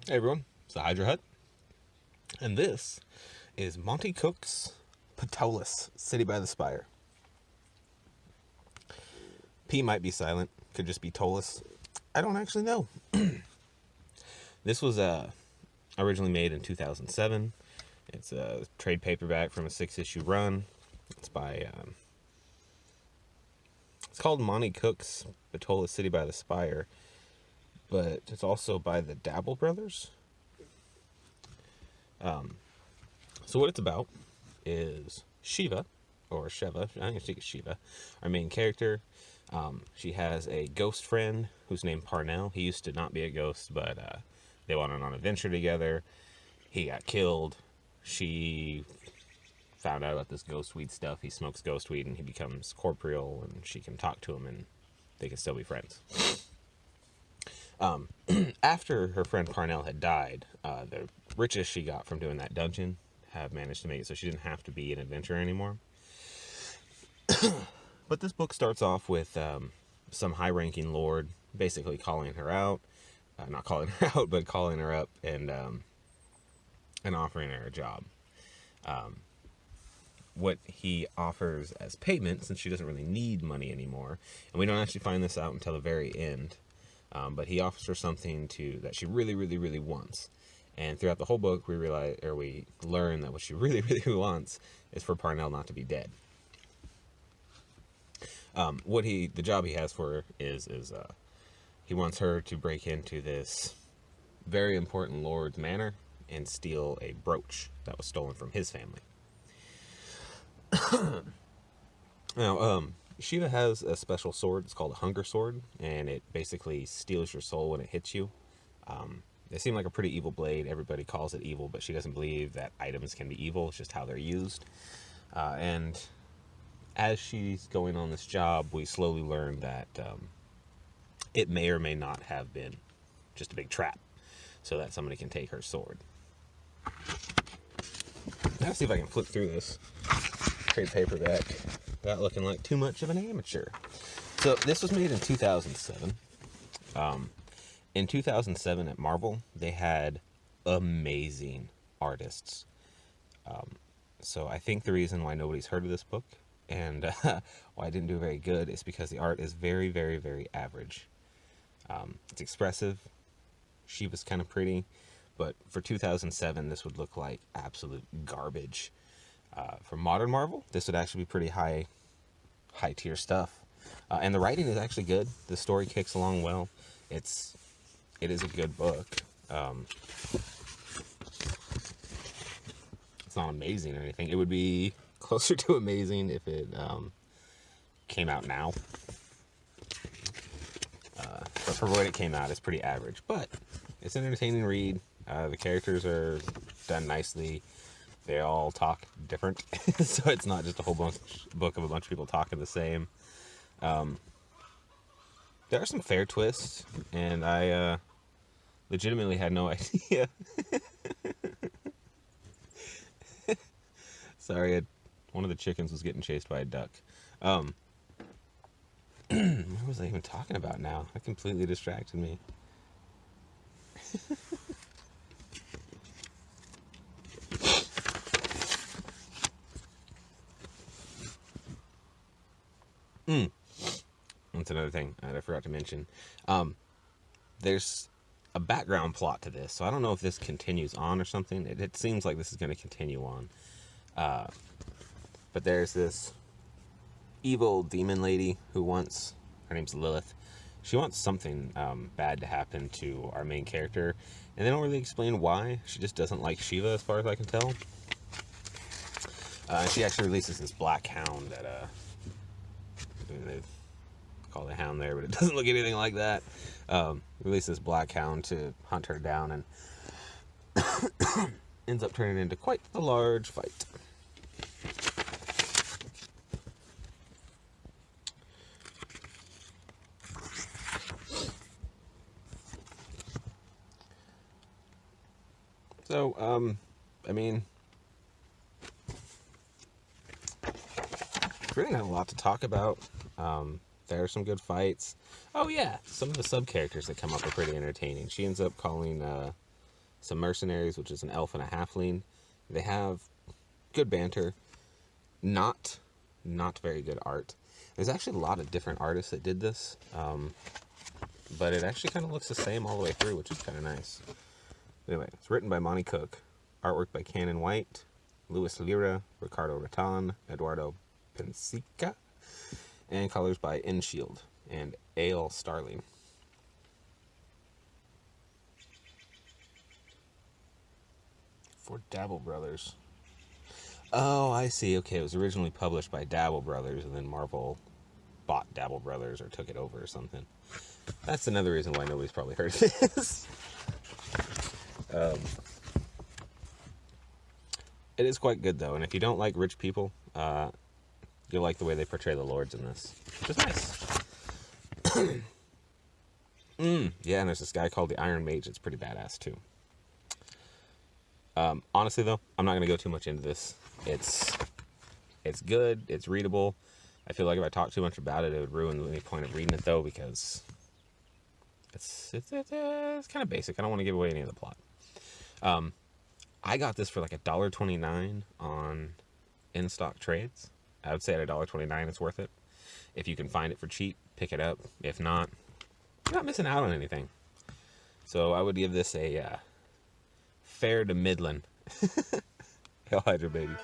Hey everyone, it's the Hydra Hut, and this is Monte Cook's Ptolus, City by the Spire. P might be silent, could just be Ptolus. I don't actually know. This was originally made in 2007. It's a trade paperback from a 6-issue run. It's by it's called Monte Cook's Ptolus, City by the Spire, but it's also by the Dabel brothers. So what it's about is Shiva, or Sheva, I think it's Shiva, our main character. She has a ghost friend who's named Parnell. He used to not be a ghost, but they went on an adventure together. He got killed. She found out about this ghost weed stuff. He smokes ghost weed and he becomes corporeal, and she can talk to him and they can still be friends. After her friend Parnell had died, the riches she got from doing that dungeon have managed to make it so she didn't have to be an adventurer anymore. But this book starts off with some high-ranking lord basically calling her out. Not calling her out, but calling her up and offering her a job. What he offers as payment, since she doesn't really need money anymore, and we don't actually find this out until the very end, but he offers her something that she really, really, really wants. And throughout the whole book, we learn that what she really, really wants is for Parnell not to be dead. The job he has for her is he wants her to break into this very important lord's manor and steal a brooch that was stolen from his family. Now, Shiva has a special sword. It's called a hunger sword, and it basically steals your soul when it hits you. They seem like a pretty evil blade. Everybody calls it evil, but she doesn't believe that items can be evil. It's just how they're used. And as she's going on this job, we slowly learn that it may or may not have been just a big trap so that somebody can take her sword. Now, let's see if I can flip through this trade paperback without looking like too much of an amateur. So this was made in 2007. In 2007 at Marvel, they had amazing artists. So I think the reason why nobody's heard of this book and why it didn't do very good is because the art is very, very, very average. It's expressive. She was kind of pretty, but for 2007, this would look like absolute garbage. For modern Marvel, this would actually be pretty high tier stuff. And the writing is actually good. The story kicks along well. It is a good book. It's not amazing or anything. It would be closer to amazing if it came out now. But for when it came out, it's pretty average. But it's an entertaining read. The characters are done nicely. They all talk different. So it's not just a whole book of a bunch of people talking the same. There are some fair twists, and I legitimately had no idea. Sorry, one of the chickens was getting chased by a duck. What was I even talking about now? That completely distracted me. That's another thing that I forgot to mention. There's a background plot to this, so I don't know if this continues on or something. It seems like this is going to continue on. But there's this evil demon lady who wants, her name's Lilith. She wants something bad to happen to our main character, and they don't really explain why. She just doesn't like Shiva, as far as I can tell. She actually releases this black hound that they call the hound there, but it doesn't look anything like that. Releases this black hound to hunt her down, and ends up turning into quite a large fight. So, I mean, really not a lot to talk about. There are some good fights. Oh yeah, some of the sub characters that come up are pretty entertaining. She ends up calling some mercenaries, which is an elf and a halfling. They have good banter, not very good art. There's actually a lot of different artists that did this, but it actually kind of looks the same all the way through, which is kind of nice. Anyway, it's written by Monte Cook, artwork by Canaan White, Lira, Ricardo Ratton, Eduardo Pansica, and colors by INSHIELD and Starling. For Dabel Brothers. Oh, I see. Okay, it was originally published by Dabel Brothers, and then Marvel bought Dabel Brothers or took it over or something. That's another reason why nobody's probably heard of this. It is quite good, though, and if you don't like rich people, you'll like the way they portray the lords in this, which is nice. Yeah, and there's this guy called the Iron Mage. It's pretty badass, too. Honestly, though, I'm not going to go too much into this. It's good. It's readable. I feel like if I talk too much about it, it would ruin any point of reading it, though, because it's kind of basic. I don't want to give away any of the plot. I got this for like $1.29 on in-stock trades. I would say at $1.29 it's worth it. If you can find it for cheap, pick it up. If not, you're not missing out on anything. So I would give this a fair to middling. Hail Hydra, baby.